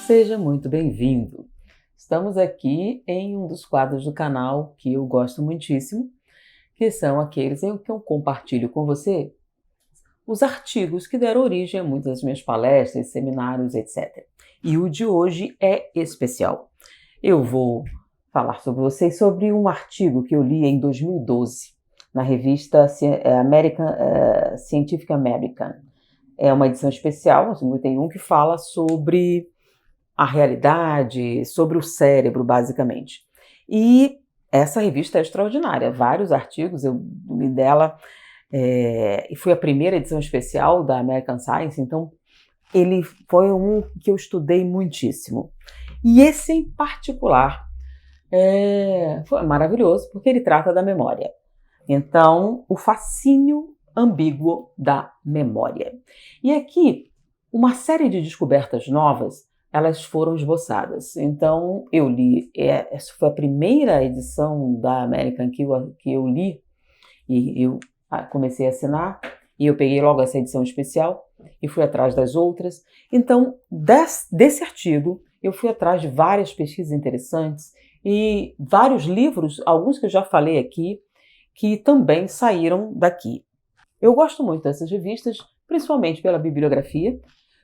Seja muito bem-vindo. Estamos aqui em um dos quadros do canal que eu gosto muitíssimo, que são aqueles em que eu compartilho com você os artigos que deram origem a muitas das minhas palestras, seminários, etc. E o de hoje é especial. Eu vou falar sobre vocês sobre um artigo que eu li em 2012 na revista Scientific American. É uma edição especial, 51, que fala sobre a realidade, sobre o cérebro, basicamente. E essa revista é extraordinária, vários artigos, eu li dela, e foi a primeira edição especial da American Science, então ele foi um que eu estudei muitíssimo. E esse em particular foi maravilhoso, porque ele trata da memória. Então, o fascínio ambíguo da memória. E aqui, uma série de descobertas novas, elas foram esboçadas. Então, eu li, essa foi a primeira edição da American que eu li, e eu comecei a assinar, e eu peguei logo essa edição especial, e fui atrás das outras. Então, desse artigo, eu fui atrás de várias pesquisas interessantes, e vários livros, alguns que eu já falei aqui, que também saíram daqui. Eu gosto muito dessas revistas, principalmente pela bibliografia.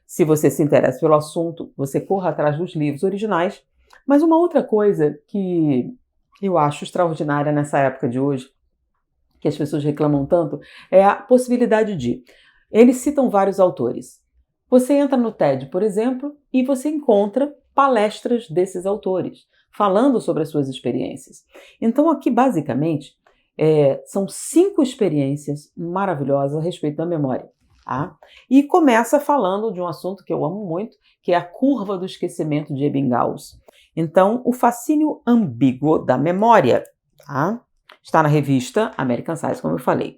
Se você se interessa pelo assunto, você corra atrás dos livros originais. Mas uma outra coisa que eu acho extraordinária nessa época de hoje, que as pessoas reclamam tanto, é a possibilidade de... Eles citam vários autores. Você entra no TED, por exemplo, e você encontra palestras desses autores, falando sobre as suas experiências. Então aqui, basicamente, são 5 experiências maravilhosas a respeito da memória. Tá? E começa falando de um assunto que eu amo muito, que é a curva do esquecimento de Ebbinghaus. Então, o fascínio ambíguo da memória, tá? Está na revista American Science, como eu falei.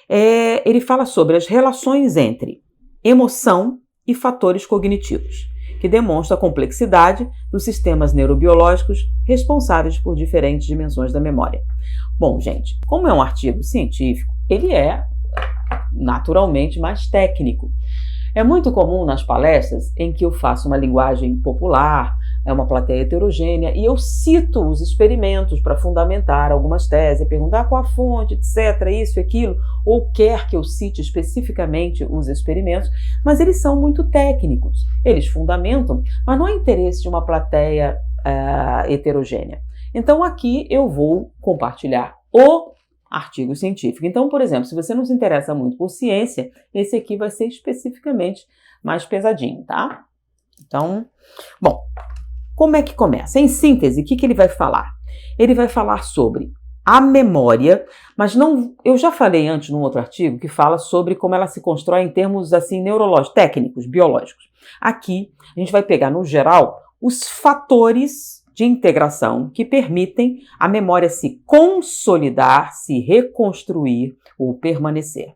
Ele fala sobre as relações entre emoção e fatores cognitivos, que demonstra a complexidade dos sistemas neurobiológicos responsáveis por diferentes dimensões da memória. Bom, gente, como é um artigo científico, ele é naturalmente mais técnico. É muito comum nas palestras em que eu faço uma linguagem popular, uma plateia heterogênea, e eu cito os experimentos para fundamentar algumas teses, perguntar qual a fonte, etc., isso e aquilo, ou quer que eu cite especificamente os experimentos, mas eles são muito técnicos. Eles fundamentam, mas não há interesse de uma plateia heterogênea. Então aqui eu vou compartilhar o artigo científico. Então, por exemplo, se você não se interessa muito por ciência, esse aqui vai ser especificamente mais pesadinho, tá? Então, bom, como é que começa? Em síntese, o que ele vai falar? Ele vai falar sobre a memória, mas não... Eu já falei antes num outro artigo que fala sobre como ela se constrói em termos assim neurológicos, técnicos, biológicos. Aqui, a gente vai pegar, no geral, os fatores de integração que permitem a memória se consolidar, se reconstruir ou permanecer.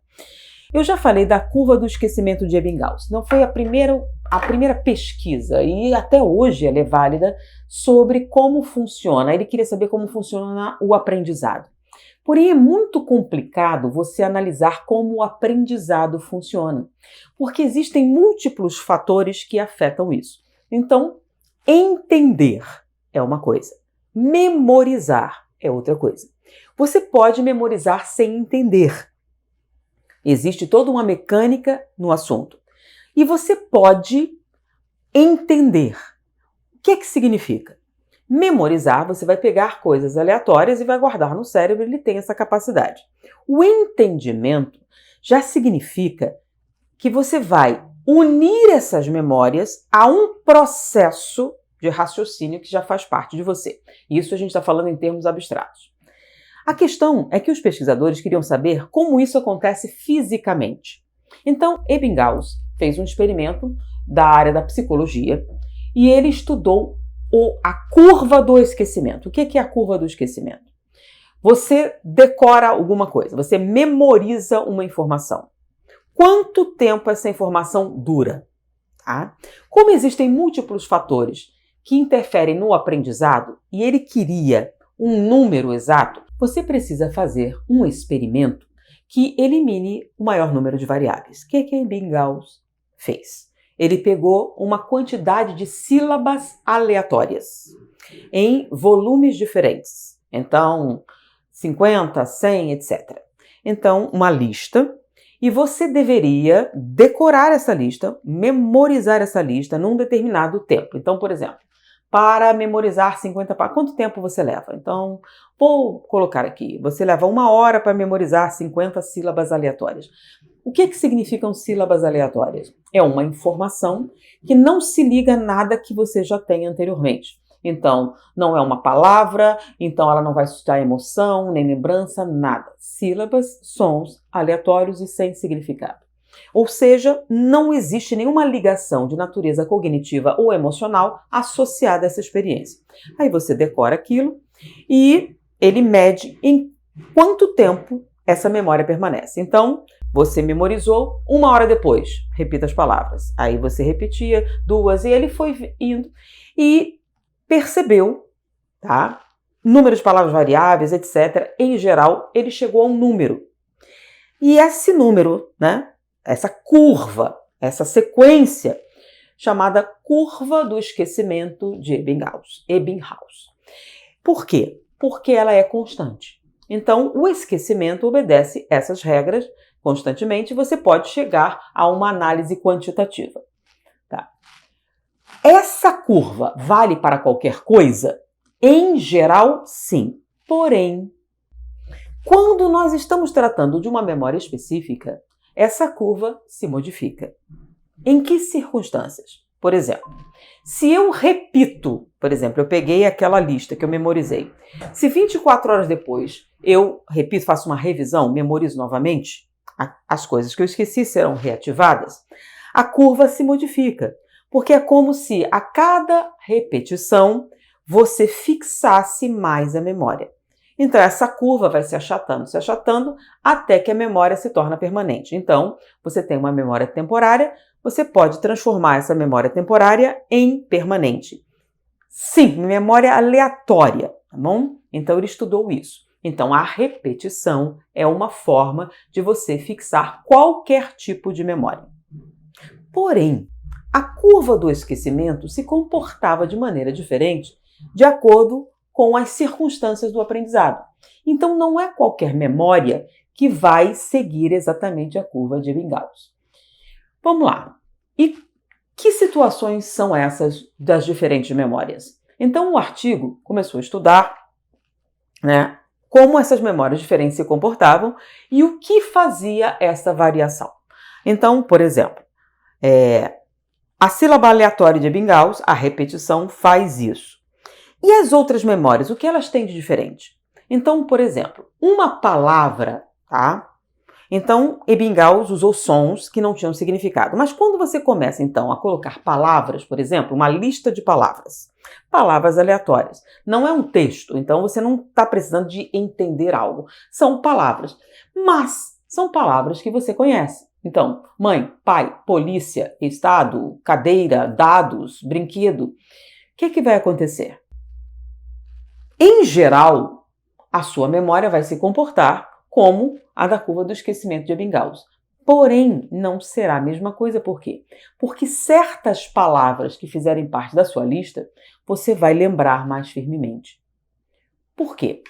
Eu já falei da curva do esquecimento de Ebbinghaus. Não foi a primeira pesquisa, e até hoje ela é válida, sobre como funciona. Ele queria saber como funciona o aprendizado. Porém, é muito complicado você analisar como o aprendizado funciona, porque existem múltiplos fatores que afetam isso. Então, entender é uma coisa. Memorizar é outra coisa. Você pode memorizar sem entender. Existe toda uma mecânica no assunto. E você pode entender. O que é que significa? Memorizar, você vai pegar coisas aleatórias e vai guardar no cérebro, ele tem essa capacidade. O entendimento já significa que você vai unir essas memórias a um processo de raciocínio que já faz parte de você. Isso a gente está falando em termos abstratos. A questão é que os pesquisadores queriam saber como isso acontece fisicamente. Então, Ebbinghaus fez um experimento da área da psicologia e ele estudou a curva do esquecimento. O que é a curva do esquecimento? Você decora alguma coisa, você memoriza uma informação. Quanto tempo essa informação dura? Tá? Como existem múltiplos fatores que interferem no aprendizado e ele queria um número exato, você precisa fazer um experimento que elimine o maior número de variáveis. O que Ebbinghaus fez? Ele pegou uma quantidade de sílabas aleatórias em volumes diferentes. Então, 50, 100, etc. Então, uma lista. E você deveria decorar essa lista, memorizar essa lista num determinado tempo. Então, por exemplo, para memorizar 50 palavras, quanto tempo você leva? Então, vou colocar aqui, você leva 1 hora para memorizar 50 sílabas aleatórias. O que significam sílabas aleatórias? É uma informação que não se liga a nada que você já tem anteriormente. Então, não é uma palavra, então ela não vai suscitar emoção, nem lembrança, nada. Sílabas, sons aleatórios e sem significado. Ou seja, não existe nenhuma ligação de natureza cognitiva ou emocional associada a essa experiência. Aí você decora aquilo e ele mede em quanto tempo essa memória permanece. Então, você memorizou, 1 hora depois, repita as palavras. Aí você repetia 2 e ele foi indo e percebeu, tá? Número de palavras variáveis, etc. Em geral, ele chegou a um número. E esse número, né? Essa curva, essa sequência, chamada curva do esquecimento de Ebbinghaus. Por quê? Porque ela é constante. Então, o esquecimento obedece essas regras constantemente e você pode chegar a uma análise quantitativa. Tá? Essa curva vale para qualquer coisa? Em geral, sim. Porém, quando nós estamos tratando de uma memória específica, essa curva se modifica. Em que circunstâncias? Por exemplo, se eu repito, por exemplo, eu peguei aquela lista que eu memorizei. Se 24 horas depois eu repito, faço uma revisão, memorizo novamente, as coisas que eu esqueci serão reativadas, a curva se modifica. Porque é como se a cada repetição você fixasse mais a memória. Então, essa curva vai se achatando, até que a memória se torna permanente. Então, você tem uma memória temporária, você pode transformar essa memória temporária em permanente. Sim, memória aleatória, tá bom? Então, ele estudou isso. Então, a repetição é uma forma de você fixar qualquer tipo de memória. Porém, a curva do esquecimento se comportava de maneira diferente de acordo com as circunstâncias do aprendizado. Então, não é qualquer memória que vai seguir exatamente a curva de Ebbinghaus. Vamos lá. E que situações são essas das diferentes memórias? Então, o artigo começou a estudar, né, como essas memórias diferentes se comportavam e o que fazia essa variação. Então, por exemplo, a sílaba aleatória de Ebbinghaus, a repetição, faz isso. E as outras memórias, o que elas têm de diferente? Então, por exemplo, uma palavra, tá? Então, Ebbinghaus usou sons que não tinham significado. Mas quando você começa, então, a colocar palavras, por exemplo, uma lista de palavras aleatórias, não é um texto, então você não está precisando de entender algo. São palavras, mas são palavras que você conhece. Então, mãe, pai, polícia, estado, cadeira, dados, brinquedo. O que vai acontecer? Em geral, a sua memória vai se comportar como a da curva do esquecimento de Ebbinghaus. Porém, não será a mesma coisa. Por quê? Porque certas palavras que fizerem parte da sua lista, você vai lembrar mais firmemente. Por quê?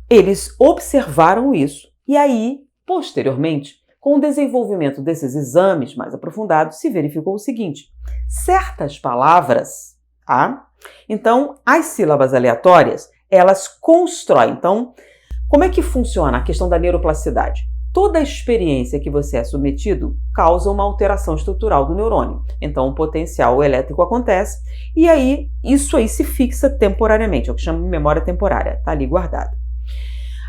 Eles observaram isso e aí, posteriormente, com o desenvolvimento desses exames mais aprofundados, se verificou o seguinte: certas palavras, tá? Então, as sílabas aleatórias, elas constroem. Então, como é que funciona a questão da neuroplasticidade? Toda experiência que você é submetido causa uma alteração estrutural do neurônio. Então, o potencial elétrico acontece e aí isso aí se fixa temporariamente, é o que chama de memória temporária, está ali guardado.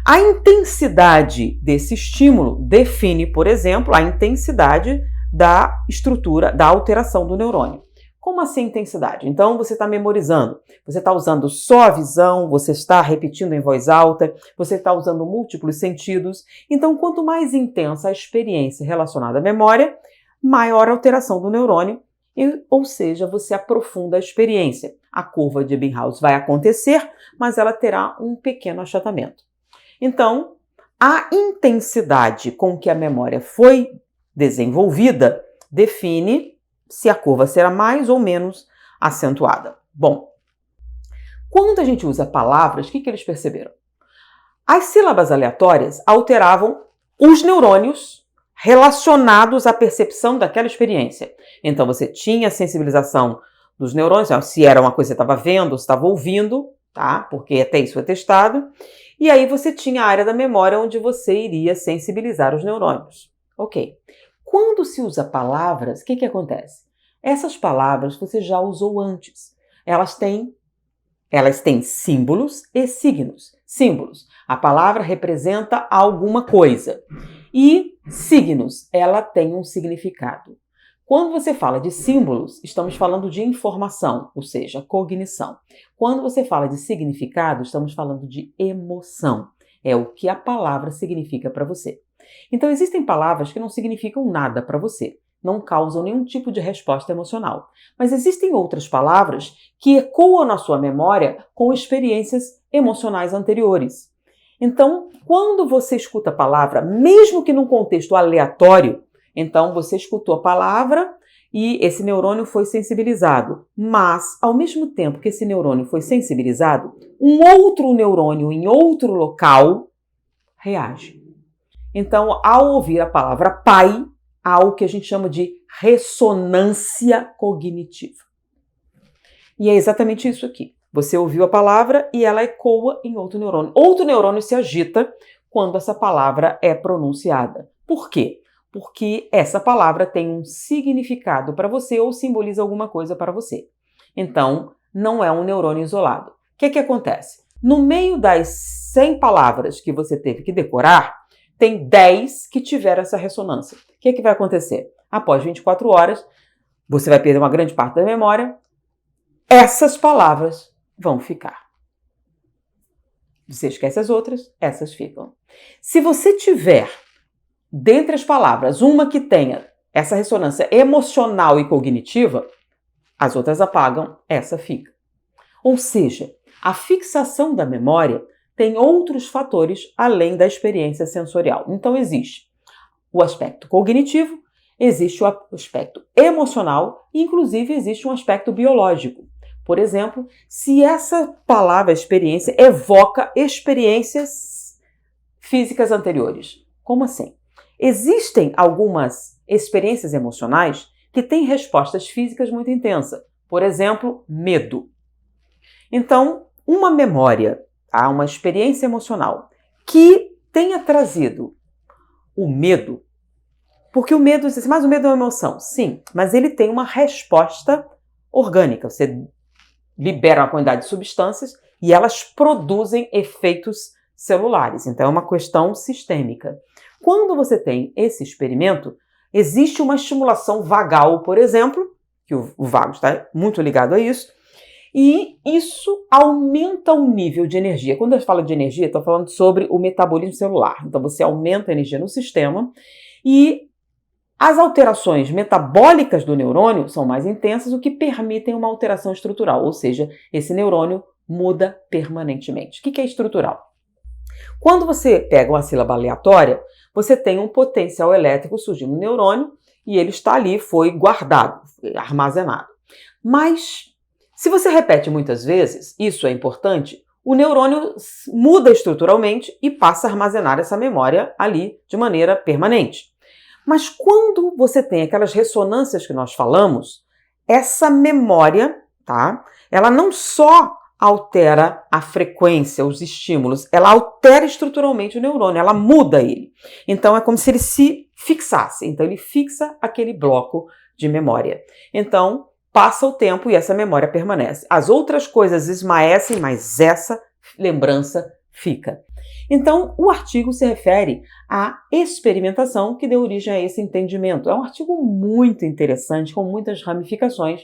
A intensidade desse estímulo define, por exemplo, a intensidade da estrutura, da alteração do neurônio. Como assim intensidade? Então, você está memorizando, você está usando só a visão, você está repetindo em voz alta, você está usando múltiplos sentidos. Então, quanto mais intensa a experiência relacionada à memória, maior a alteração do neurônio, ou seja, você aprofunda a experiência. A curva de Ebbinghaus vai acontecer, mas ela terá um pequeno achatamento. Então, a intensidade com que a memória foi desenvolvida define se a curva será mais ou menos acentuada. Bom, quando a gente usa palavras, o que eles perceberam? As sílabas aleatórias alteravam os neurônios relacionados à percepção daquela experiência. Então você tinha a sensibilização dos neurônios, se era uma coisa que você estava vendo, se estava ouvindo, tá? Porque até isso foi testado. E aí você tinha a área da memória onde você iria sensibilizar os neurônios. Ok. Quando se usa palavras, o que acontece? Essas palavras você já usou antes. Elas têm símbolos e signos. Símbolos. A palavra representa alguma coisa. E signos, ela tem um significado. Quando você fala de símbolos, estamos falando de informação, ou seja, cognição. Quando você fala de significado, estamos falando de emoção. É o que a palavra significa para você. Então, existem palavras que não significam nada para você, não causam nenhum tipo de resposta emocional. Mas existem outras palavras que ecoam na sua memória com experiências emocionais anteriores. Então, quando você escuta a palavra, mesmo que num contexto aleatório, então você escutou a palavra e esse neurônio foi sensibilizado. Mas, ao mesmo tempo que esse neurônio foi sensibilizado, um outro neurônio em outro local reage. Então, ao ouvir a palavra pai, há o que a gente chama de ressonância cognitiva. E é exatamente isso aqui. Você ouviu a palavra e ela ecoa em outro neurônio. Outro neurônio se agita quando essa palavra é pronunciada. Por quê? Porque essa palavra tem um significado para você ou simboliza alguma coisa para você. Então, não é um neurônio isolado. O que acontece? No meio das 100 palavras que você teve que decorar, tem 10 que tiveram essa ressonância. O que vai acontecer? Após 24 horas, você vai perder uma grande parte da memória. Essas palavras vão ficar. Você esquece as outras, essas ficam. Se você tiver, dentre as palavras, uma que tenha essa ressonância emocional e cognitiva, as outras apagam, essa fica. Ou seja, a fixação da memória tem outros fatores além da experiência sensorial. Então existe o aspecto cognitivo, existe o aspecto emocional e inclusive existe um aspecto biológico. Por exemplo, se essa palavra experiência evoca experiências físicas anteriores. Como assim? Existem algumas experiências emocionais que têm respostas físicas muito intensas. Por exemplo, medo. Então, uma memória, uma experiência emocional que tenha trazido o medo, porque o medo, mas o medo é uma emoção, sim, mas ele tem uma resposta orgânica. Você libera uma quantidade de substâncias e elas produzem efeitos celulares. Então, é uma questão sistêmica. Quando você tem esse experimento, existe uma estimulação vagal, por exemplo, que o vago está muito ligado a isso, e isso aumenta o nível de energia. Quando eu falo de energia, estou falando sobre o metabolismo celular. Então, você aumenta a energia no sistema e as alterações metabólicas do neurônio são mais intensas, o que permitem uma alteração estrutural, ou seja, esse neurônio muda permanentemente. O que é estrutural? Quando você pega uma sílaba aleatória, você tem um potencial elétrico surgindo no neurônio e ele está ali, foi guardado, armazenado. Mas, se você repete muitas vezes, isso é importante, o neurônio muda estruturalmente e passa a armazenar essa memória ali de maneira permanente. Mas quando você tem aquelas ressonâncias que nós falamos, essa memória, ela não só altera a frequência, os estímulos, ela altera estruturalmente o neurônio, ela muda ele. Então é como se ele se fixasse, então ele fixa aquele bloco de memória. Então passa o tempo e essa memória permanece. As outras coisas esmaecem, mas essa lembrança fica. Então, o artigo se refere à experimentação que deu origem a esse entendimento. É um artigo muito interessante, com muitas ramificações.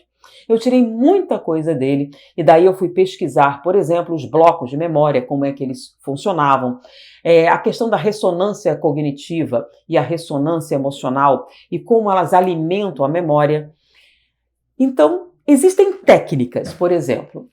Eu tirei muita coisa dele e daí eu fui pesquisar, por exemplo, os blocos de memória, como é que eles funcionavam, a questão da ressonância cognitiva e a ressonância emocional e como elas alimentam a memória. Então, existem técnicas, por exemplo,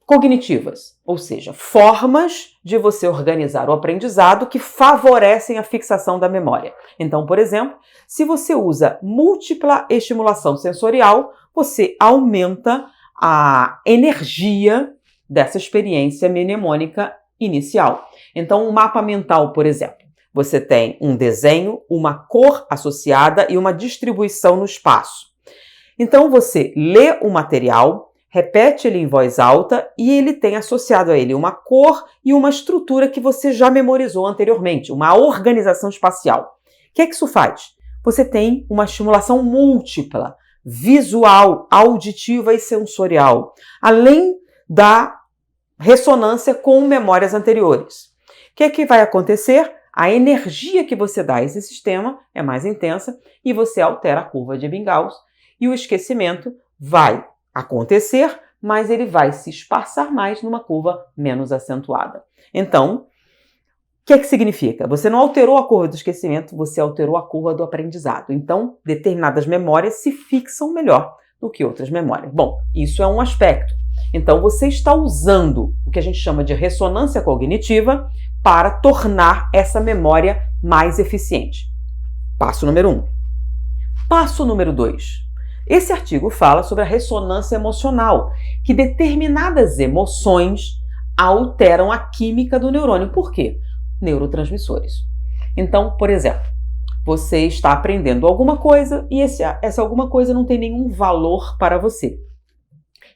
cognitivas, ou seja, formas de você organizar o aprendizado que favorecem a fixação da memória. Então, por exemplo, se você usa múltipla estimulação sensorial, você aumenta a energia dessa experiência mnemônica inicial. Então, um mapa mental, por exemplo, você tem um desenho, uma cor associada e uma distribuição no espaço. Então, você lê o material, repete ele em voz alta e ele tem associado a ele uma cor e uma estrutura que você já memorizou anteriormente, uma organização espacial. O que é que isso faz? Você tem uma estimulação múltipla, visual, auditiva e sensorial, além da ressonância com memórias anteriores. O que é que vai acontecer? A energia que você dá a esse sistema é mais intensa e você altera a curva de Ebbinghaus e o esquecimento vai acontecer, mas ele vai se espaçar mais numa curva menos acentuada. Então, o que é que significa? Você não alterou a curva do esquecimento, você alterou a curva do aprendizado. Então, determinadas memórias se fixam melhor do que outras memórias. Bom, isso é um aspecto. Então, você está usando o que a gente chama de ressonância cognitiva para tornar essa memória mais eficiente. Passo número 1. Passo número 2. Esse artigo fala sobre a ressonância emocional, que determinadas emoções alteram a química do neurônio. Por quê? Neurotransmissores. Então, por exemplo, você está aprendendo alguma coisa e essa alguma coisa não tem nenhum valor para você.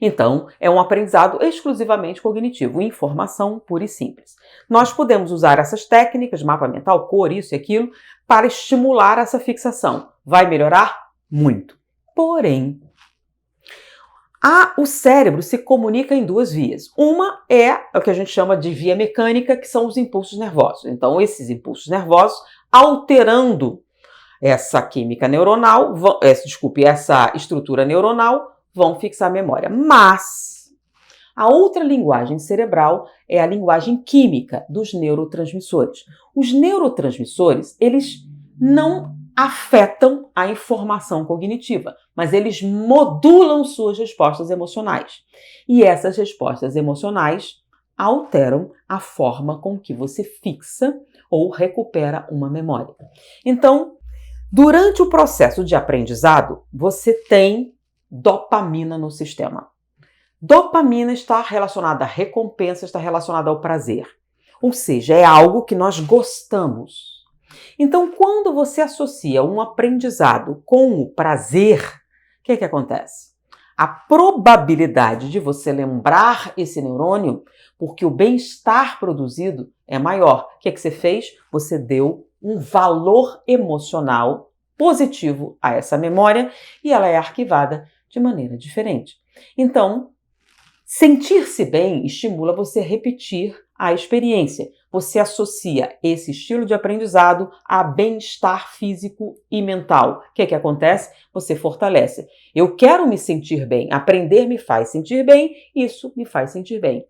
Então, é um aprendizado exclusivamente cognitivo, informação pura e simples. Nós podemos usar essas técnicas, mapa mental, cor, isso e aquilo, para estimular essa fixação. Vai melhorar? Muito. Porém, o cérebro se comunica em duas vias. Uma é o que a gente chama de via mecânica, que são os impulsos nervosos. Então, esses impulsos nervosos, alterando essa química neuronal, essa estrutura neuronal, vão fixar a memória. Mas a outra linguagem cerebral é a linguagem química dos neurotransmissores. Os neurotransmissores, eles não afetam a informação cognitiva, mas eles modulam suas respostas emocionais. E essas respostas emocionais alteram a forma com que você fixa ou recupera uma memória. Então, durante o processo de aprendizado, você tem dopamina no sistema. Dopamina está relacionada à recompensa, está relacionada ao prazer. Ou seja, é algo que nós gostamos. Então, quando você associa um aprendizado com o prazer, o que acontece? A probabilidade de você lembrar esse neurônio, porque o bem-estar produzido é maior. O que você fez? Você deu um valor emocional positivo a essa memória e ela é arquivada de maneira diferente. Então, sentir-se bem estimula você a repetir a experiência. Você associa esse estilo de aprendizado a bem-estar físico e mental. O que acontece? Você fortalece. Eu quero me sentir bem. Aprender me faz sentir bem. Isso me faz sentir bem.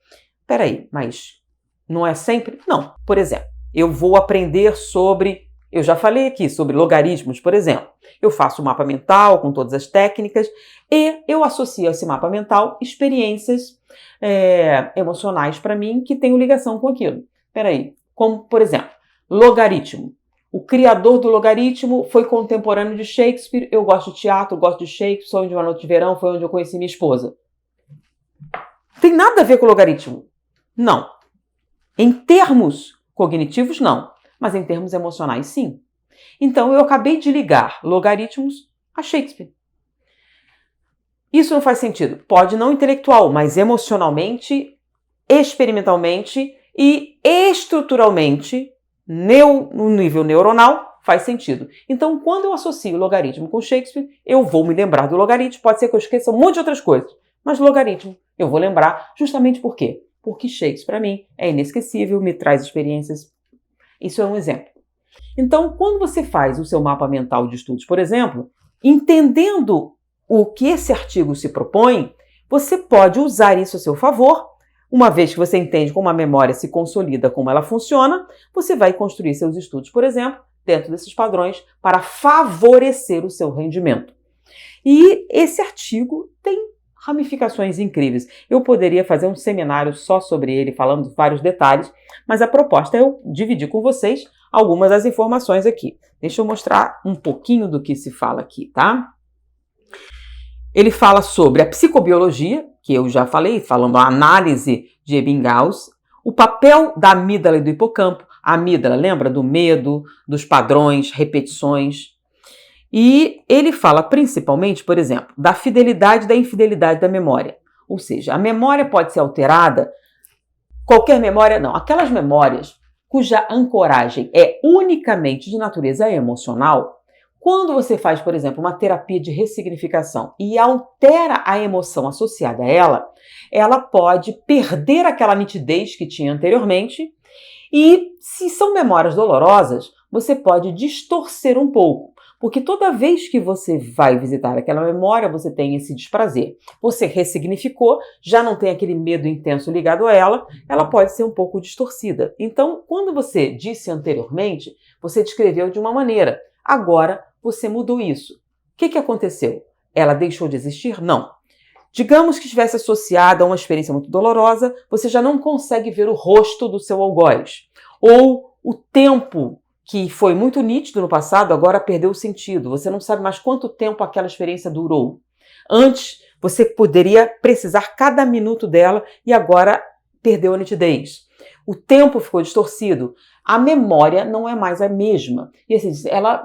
Peraí, mas não é sempre? Não. Por exemplo, eu vou aprender sobre... Eu já falei aqui sobre logaritmos, por exemplo. Eu faço um mapa mental com todas as técnicas e eu associo a esse mapa mental experiências emocionais para mim que tenham ligação com aquilo. Peraí, como por exemplo, logaritmo. O criador do logaritmo foi contemporâneo de Shakespeare. Eu gosto de teatro, gosto de Shakespeare. Sonho de uma Noite de Verão foi onde eu conheci minha esposa. Tem nada a ver com logaritmo? Não. Em termos cognitivos, não. Mas em termos emocionais, sim. Então, eu acabei de ligar logaritmos a Shakespeare. Isso não faz sentido. Pode não intelectual, mas emocionalmente, experimentalmente e estruturalmente, no nível neuronal, faz sentido. Então, quando eu associo o logaritmo com Shakespeare, eu vou me lembrar do logaritmo. Pode ser que eu esqueça um monte de outras coisas, mas logaritmo eu vou lembrar justamente por quê? Porque Shakespeare, para mim, é inesquecível, me traz experiências. Isso é um exemplo. Então, quando você faz o seu mapa mental de estudos, por exemplo, entendendo o que esse artigo se propõe, você pode usar isso a seu favor. Uma vez que você entende como a memória se consolida, como ela funciona, você vai construir seus estudos, por exemplo, dentro desses padrões para favorecer o seu rendimento. E esse artigo tem ramificações incríveis. Eu poderia fazer um seminário só sobre ele, falando vários detalhes, mas a proposta é eu dividir com vocês algumas das informações aqui. Deixa eu mostrar um pouquinho do que se fala aqui, tá? Ele fala sobre a psicobiologia, que eu já falei, falando a análise de Ebbinghaus, o papel da amígdala e do hipocampo. A amígdala, lembra do medo, dos padrões, repetições. E ele fala principalmente, por exemplo, da fidelidade e da infidelidade da memória. Ou seja, a memória pode ser alterada, qualquer memória, não, aquelas memórias cuja ancoragem é unicamente de natureza emocional. Quando você faz, por exemplo, uma terapia de ressignificação e altera a emoção associada a ela pode perder aquela nitidez que tinha anteriormente e, se são memórias dolorosas, você pode distorcer um pouco, porque toda vez que você vai visitar aquela memória, você tem esse desprazer. Você ressignificou, já não tem aquele medo intenso ligado a ela pode ser um pouco distorcida. Então, quando você disse anteriormente, você descreveu de uma maneira. Agora, você mudou isso. O que aconteceu? Ela deixou de existir? Não. Digamos que estivesse associada a uma experiência muito dolorosa, você já não consegue ver o rosto do seu algoz. Ou o tempo que foi muito nítido no passado, agora perdeu o sentido. Você não sabe mais quanto tempo aquela experiência durou. Antes, você poderia precisar cada minuto dela e agora perdeu a nitidez. O tempo ficou distorcido. A memória não é mais a mesma. E assim, ela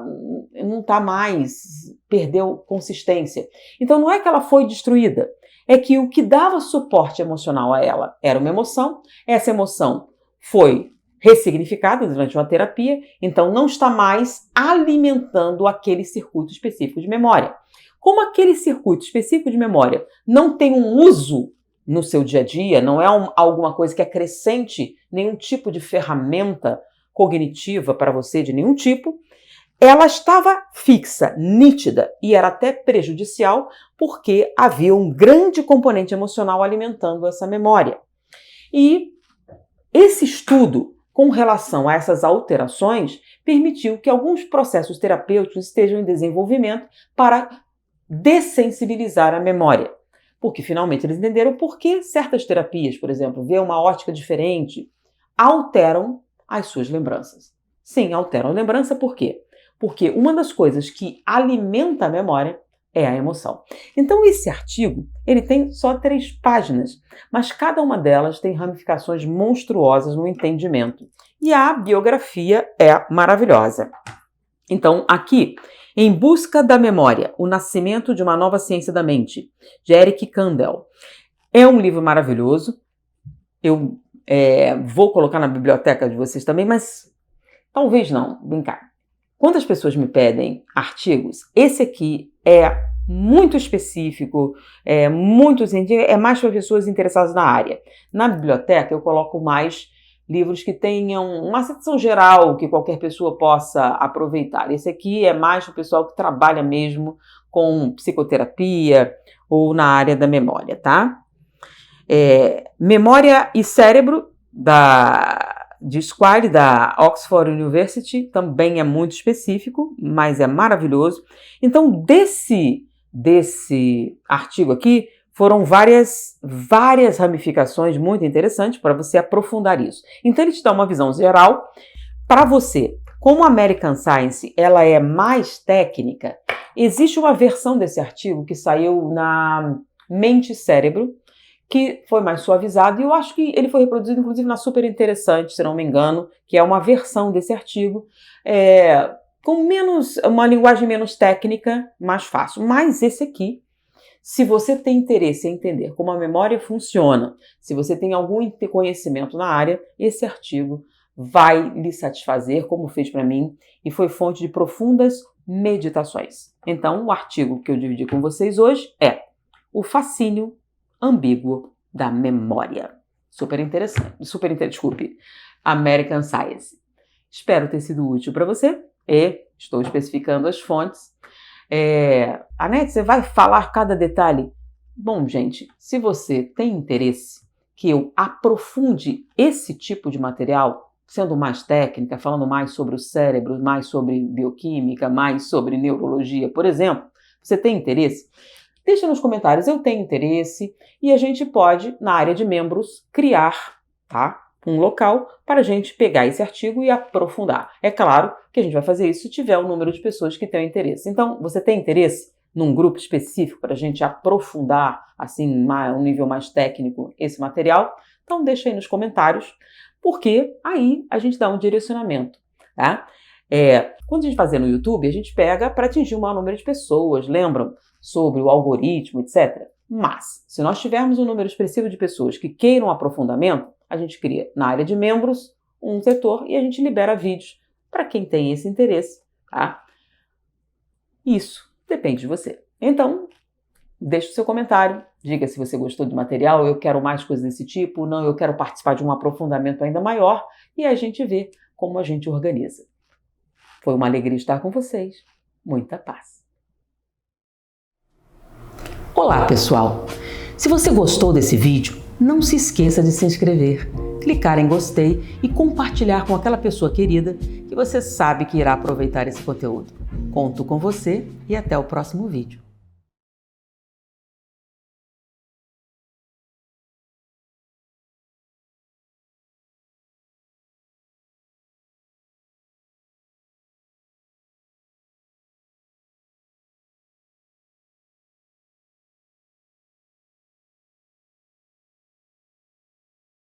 não está mais, perdeu consistência. Então não é que ela foi destruída, é que o que dava suporte emocional a ela era uma emoção, essa emoção foi ressignificada durante uma terapia, então não está mais alimentando aquele circuito específico de memória. Como aquele circuito específico de memória não tem um uso no seu dia a dia, não é alguma coisa que acrescente nenhum tipo de ferramenta cognitiva para você de nenhum tipo, ela estava fixa, nítida e era até prejudicial porque havia um grande componente emocional alimentando essa memória. E esse estudo com relação a essas alterações permitiu que alguns processos terapêuticos estejam em desenvolvimento para dessensibilizar a memória. Porque finalmente eles entenderam por que certas terapias, por exemplo, ver uma ótica diferente, alteram as suas lembranças. Sim, alteram a lembrança, por quê? Porque uma das coisas que alimenta a memória é a emoção. Então esse artigo, ele tem só 3 páginas, mas cada uma delas tem ramificações monstruosas no entendimento. E a biografia é maravilhosa. Então aqui, Em Busca da Memória, O Nascimento de uma Nova Ciência da Mente, de Eric Kandel. É um livro maravilhoso. Eu vou colocar na biblioteca de vocês também, mas talvez não. Vem cá. Quantas pessoas me pedem artigos? Esse aqui é muito específico, é mais para pessoas interessadas na área. Na biblioteca eu coloco mais livros que tenham uma seção geral que qualquer pessoa possa aproveitar. Esse aqui é mais para o pessoal que trabalha mesmo com psicoterapia ou na área da memória, tá? Memória e Cérebro, de Squire, da Oxford University, também é muito específico, mas é maravilhoso. Então, desse artigo aqui, foram várias ramificações muito interessantes para você aprofundar isso. Então, ele te dá uma visão geral para você. Como a American Science ela é mais técnica, existe uma versão desse artigo que saiu na Mente e Cérebro, que foi mais suavizado, e eu acho que ele foi reproduzido, inclusive, na Super Interessante, se não me engano, que é uma versão desse artigo, com uma linguagem menos técnica, mais fácil. Mas esse aqui, se você tem interesse em entender como a memória funciona, se você tem algum conhecimento na área, esse artigo vai lhe satisfazer, como fez para mim, e foi fonte de profundas meditações. Então, o artigo que eu dividi com vocês hoje é O Fascínio Ambíguo da Memória. Super interessante. Desculpe. American Science. Espero ter sido útil para você e estou especificando as fontes. Anete, você vai falar cada detalhe? Bom, gente, se você tem interesse que eu aprofunde esse tipo de material, sendo mais técnica, falando mais sobre o cérebro, mais sobre bioquímica, mais sobre neurologia, por exemplo, você tem interesse? Deixa nos comentários, eu tenho interesse, e a gente pode, na área de membros, criar, tá, um local para a gente pegar esse artigo e aprofundar. É claro que a gente vai fazer isso se tiver o número de pessoas que tenham interesse. Então, você tem interesse num grupo específico para a gente aprofundar, assim, um nível mais técnico esse material? Então, deixa aí nos comentários, porque aí a gente dá um direcionamento, tá? Quando a gente fazer no YouTube, a gente pega para atingir um maior número de pessoas, lembram? Sobre o algoritmo, etc. Mas, se nós tivermos um número expressivo de pessoas que queiram aprofundamento, a gente cria na área de membros um setor e a gente libera vídeos para quem tem esse interesse, tá? Isso depende de você. Então, deixe o seu comentário, diga se você gostou do material, eu quero mais coisas desse tipo, não, eu quero participar de um aprofundamento ainda maior, e a gente vê como a gente organiza. Foi uma alegria estar com vocês. Muita paz. Olá, pessoal! Se você gostou desse vídeo, não se esqueça de se inscrever, clicar em gostei e compartilhar com aquela pessoa querida que você sabe que irá aproveitar esse conteúdo. Conto com você e até o próximo vídeo.